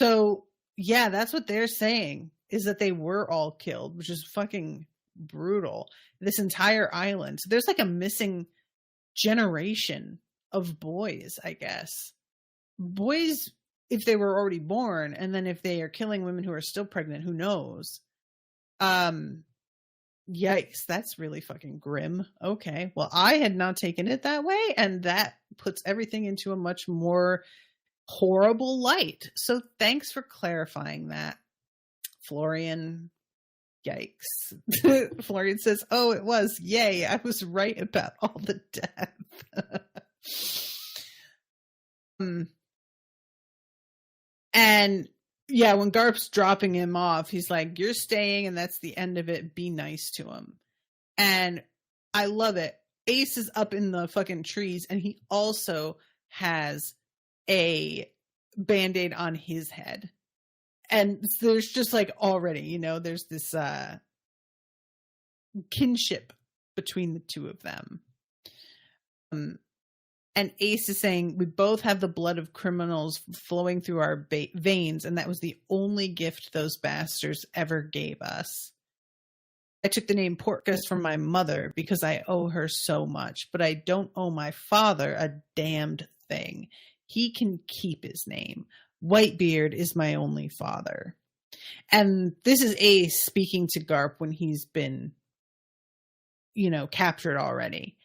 So yeah, that's what they're saying, is that they were all killed, which is fucking brutal. This entire island. So there's like a missing generation of boys, I guess. Boys, if they were already born, and then if they are killing women who are still pregnant, who knows? Yikes, that's really fucking grim. Okay, well, I had not taken it that way, and that puts everything into a much more horrible light. So thanks for clarifying that, Florian. Yikes. Florian says, oh, it was. Yay, I was right about all the death. And yeah, when Garp's dropping him off, he's like, you're staying and that's the end of it. Be nice to him. And I love it. Ace is up in the fucking trees and he also has a Band-Aid on his head. And there's just like already, you know, there's this kinship between the two of them. And Ace is saying, we both have the blood of criminals flowing through our veins, and that was the only gift those bastards ever gave us. I took the name Portgas from my mother because I owe her so much, but I don't owe my father a damned thing. He can keep his name. Whitebeard is my only father. And this is Ace speaking to Garp when he's been, you know, captured already.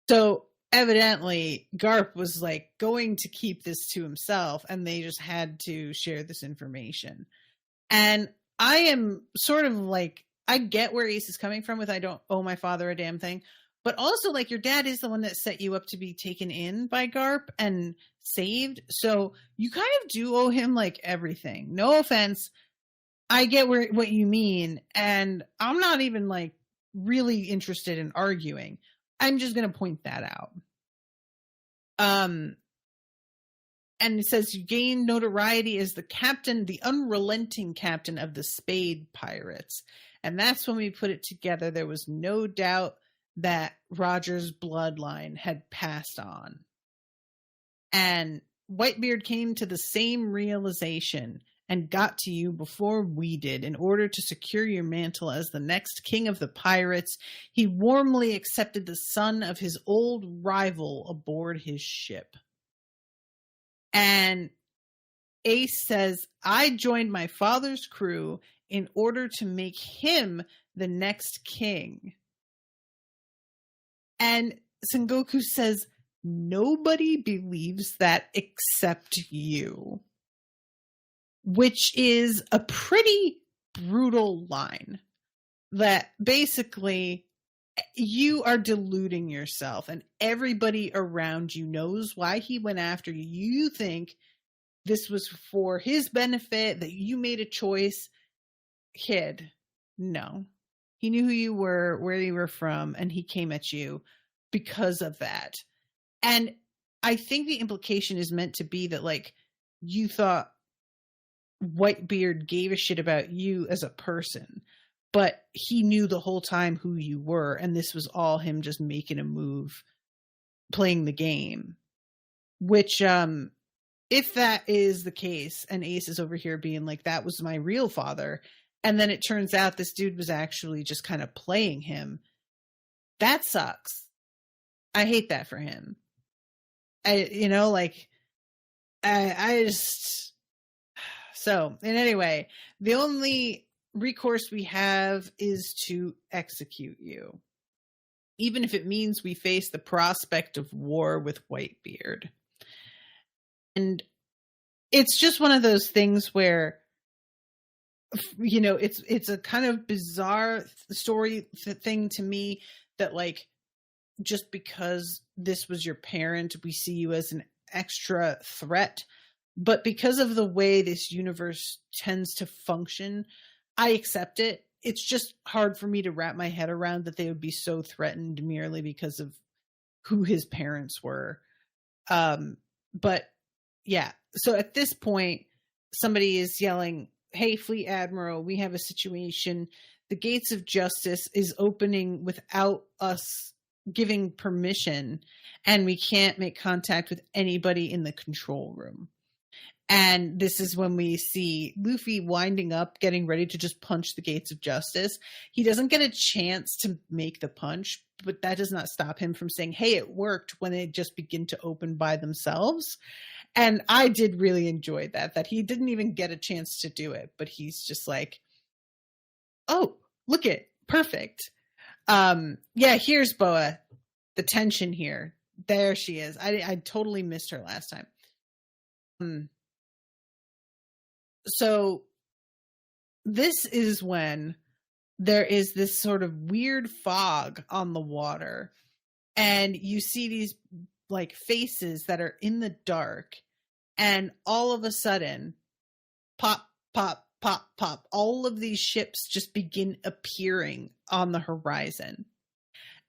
So evidently Garp was like going to keep this to himself, and they just had to share this information. And I am sort of like, I get where Ace is coming from with I don't owe my father a damn thing. But also, like, your dad is the one that set you up to be taken in by Garp and saved. So you kind of do owe him, like, everything. No offense. I get what you mean. And I'm not even, like, really interested in arguing. I'm just going to point that out. And it says you gain notoriety as the captain, the unrelenting captain of the Spade Pirates. And that's when we put it together. There was no doubt that Roger's bloodline had passed on. And Whitebeard came to the same realization and got to you before we did. In order to secure your mantle as the next king of the pirates, he warmly accepted the son of his old rival aboard his ship. And Ace says, I joined my father's crew in order to make him the next king. And Sengoku says, nobody believes that except you. Which is a pretty brutal line. That basically you are deluding yourself and everybody around you knows why he went after you. You think this was for his benefit, that you made a choice. Kid, no. He knew who you were, where you were from, and he came at you because of that. And I think the implication is meant to be that, like, you thought Whitebeard gave a shit about you as a person, but he knew the whole time who you were, and this was all him just making a move, playing the game. Which, if that is the case, and Ace is over here being like, that was my real father, and then it turns out this dude was actually just kind of playing him, that sucks. I hate that for him. I just... So, in any way, the only recourse we have is to execute you. Even if it means we face the prospect of war with Whitebeard. And it's just one of those things where, you know, it's a kind of bizarre story thing to me that, like, just because this was your parent, we see you as an extra threat. But because of the way this universe tends to function, I accept it. it's just hard for me to wrap my head around that they would be so threatened merely because of who his parents were. But yeah, so at this point, somebody is yelling, "Hey, Fleet Admiral, we have a situation. The gates of justice is opening without us giving permission, and we can't make contact with anybody in the control room." And this is when we see Luffy winding up, getting ready to just punch the gates of justice. He doesn't get a chance to make the punch, but that does not stop him from saying, "Hey, it worked," when they just begin to open by themselves. And I did really enjoy that he didn't even get a chance to do it, but he's just like, "Oh, look it, perfect." Yeah, here's Boa. The tension here. There she is. I totally missed her last time. So this is when there is this sort of weird fog on the water, and you see these like faces that are in the dark, and all of a sudden, pop, pop, pop, pop, all of these ships just begin appearing on the horizon.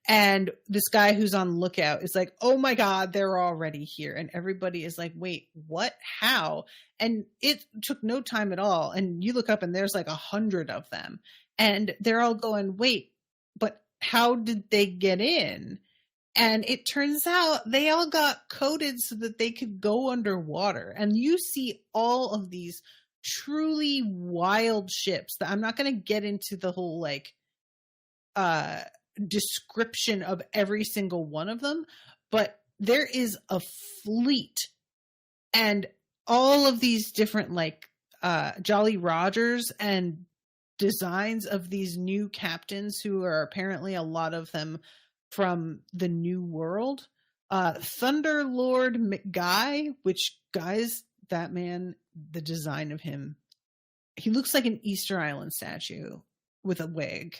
And this guy who's on lookout is like, "Oh my God, they're already here." And everybody is like, "Wait, what? How?" And it took no time at all. And you look up and there's like 100 of them. And they're all going, "Wait, but how did they get in?" And it turns out they all got coded so that they could go underwater. And you see all of these truly wild ships that I'm not going to get into the whole like, description of every single one of them, but there is a fleet, and all of these different like Jolly Rogers and designs of these new captains, who are apparently a lot of them from the New World. Thunder Lord McGuy, which, guys, that man, the design of him, he looks like an Easter Island statue with a wig,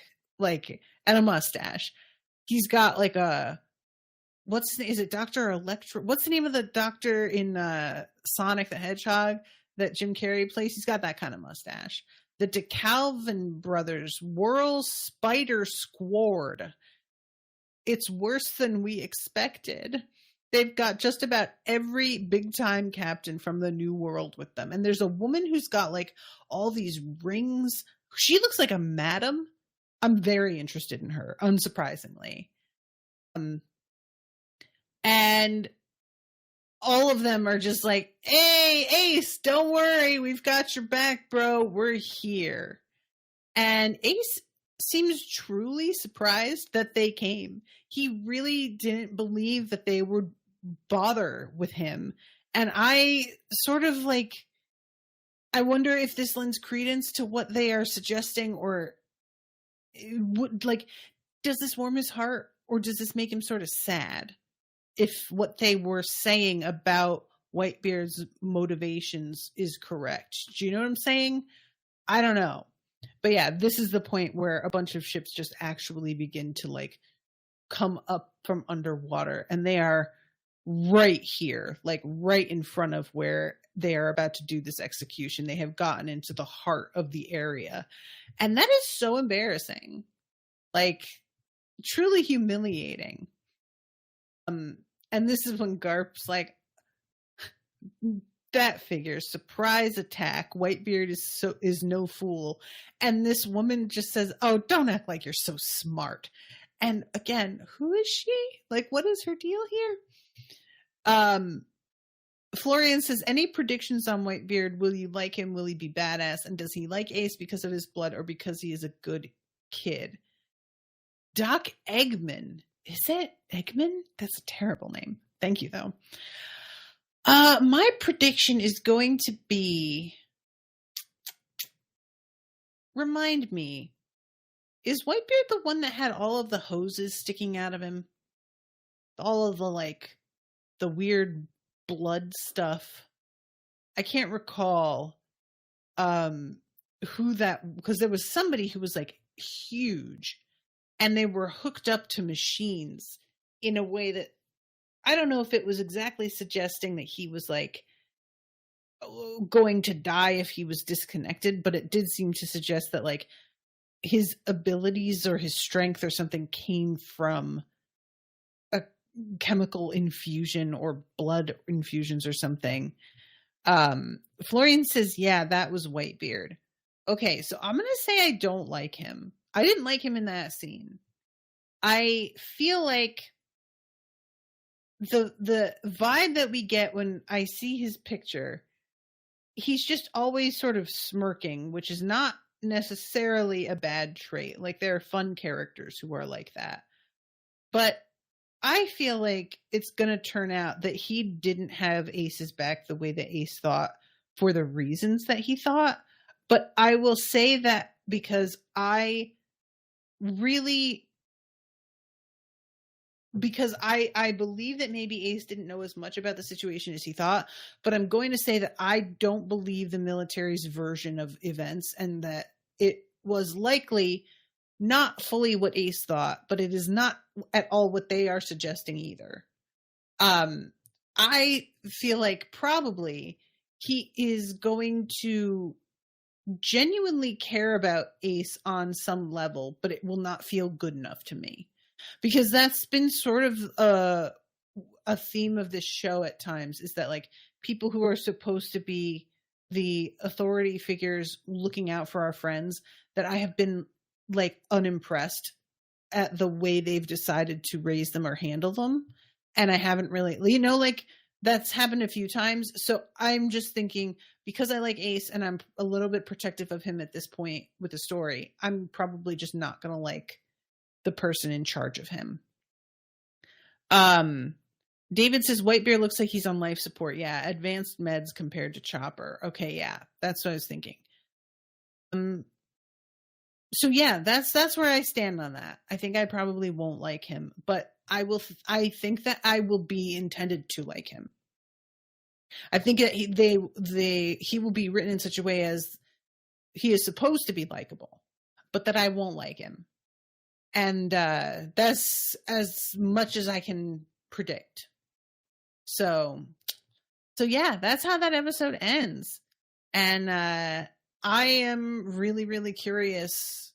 and a mustache. He's got like a, is it Dr. Electro? What's the name of the doctor in Sonic the Hedgehog that Jim Carrey plays? He's got that kind of mustache. The DeKalvin brothers, Whirl Spider Squad. It's worse than we expected. They've got just about every big time captain from the New World with them. And there's a woman who's got like all these rings. She looks like a madam. I'm very interested in her, unsurprisingly. And all of them are just like, "Hey, Ace, don't worry. We've got your back, bro. We're here." And Ace seems truly surprised that they came. He really didn't believe that they would bother with him. And I sort of like, I wonder if this lends credence to what they are suggesting, or would, like, does this warm his heart, or does this make him sort of sad if what they were saying about Whitebeard's motivations is correct? Do you know what I'm saying? I don't know. But yeah, this is the point where a bunch of ships just actually begin to like come up from underwater, and they are right here, like right in front of where they are about to do this execution. They have gotten into the heart of the area. And that is so embarrassing. Like, truly humiliating. And this is when Garp's like, "That figures, surprise attack. Whitebeard is no fool." And this woman just says, "Oh, don't act like you're so smart." And again, who is she? Like, what is her deal here? Florian says, "Any predictions on Whitebeard? Will you like him? Will he be badass? And does he like Ace because of his blood or because he is a good kid?" Doc Eggman. Is it Eggman? That's a terrible name. Thank you, though. My prediction is going to be, remind me, is Whitebeard the one that had all of the hoses sticking out of him? All of the, like, the weird blood stuff. I can't recall who that, because there was somebody who was like huge, and they were hooked up to machines in a way that, I don't know if it was exactly suggesting that he was like going to die if he was disconnected, but it did seem to suggest that like his abilities or his strength or something came from a chemical infusion or blood infusions or something. Florian says, yeah, that was Whitebeard. Okay, so I'm going to say I don't like him. I didn't like him in that scene. I feel like the vibe that we get when I see his picture, he's just always sort of smirking, which is not necessarily a bad trait. Like, there are fun characters who are like that. But I feel like it's going to turn out that he didn't have Ace's back the way that Ace thought for the reasons that he thought. But I will say that because I believe that maybe Ace didn't know as much about the situation as he thought, but I'm going to say that I don't believe the military's version of events, and that it was likely not fully what Ace thought, but it is not at all what they are suggesting either. I feel like probably he is going to genuinely care about Ace on some level, but it will not feel good enough to me. Because that's been sort of a theme of this show at times, is that like people who are supposed to be the authority figures looking out for our friends, that I have been like unimpressed at the way they've decided to raise them or handle them. And I haven't really, like that's happened a few times. So I'm just thinking, because I like Ace and I'm a little bit protective of him at this point with the story, I'm probably just not going to like the person in charge of him. David says Whitebeard looks like he's on life support. Yeah, advanced meds compared to Chopper. Okay, yeah, that's what I was thinking. So yeah, that's where I stand on that. I think I probably won't like him, but I think that I will be intended to like him. I think that he will be written in such a way as he is supposed to be likable, but that I won't like him. And that's as much as I can predict. So yeah, that's how that episode ends. And I am really, really curious.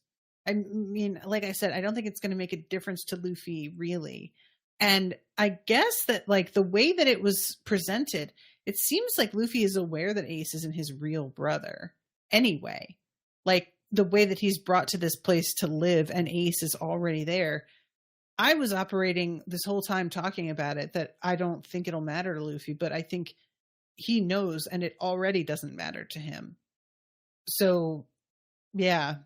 I mean, like I said, I don't think it's going to make a difference to Luffy, really. And I guess that, like, the way that it was presented, it seems like Luffy is aware that Ace isn't his real brother anyway. Like, the way that he's brought to this place to live and Ace is already there. I was operating this whole time talking about it that I don't think it'll matter to Luffy, but I think he knows, and it already doesn't matter to him. So, yeah.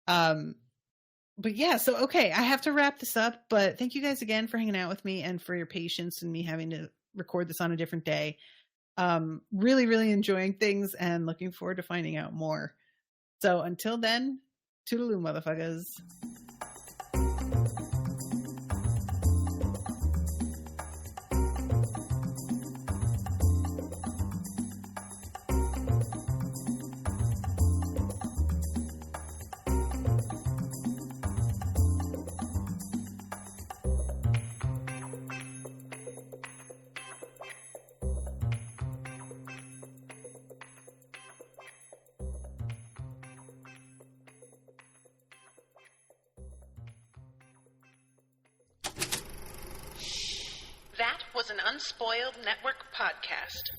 But yeah, so okay, I have to wrap this up, but thank you guys again for hanging out with me and for your patience and me having to record this on a different day. Really, really enjoying things and looking forward to finding out more. So until then, toodaloo, motherfuckers. That was an Unspoiled Network podcast.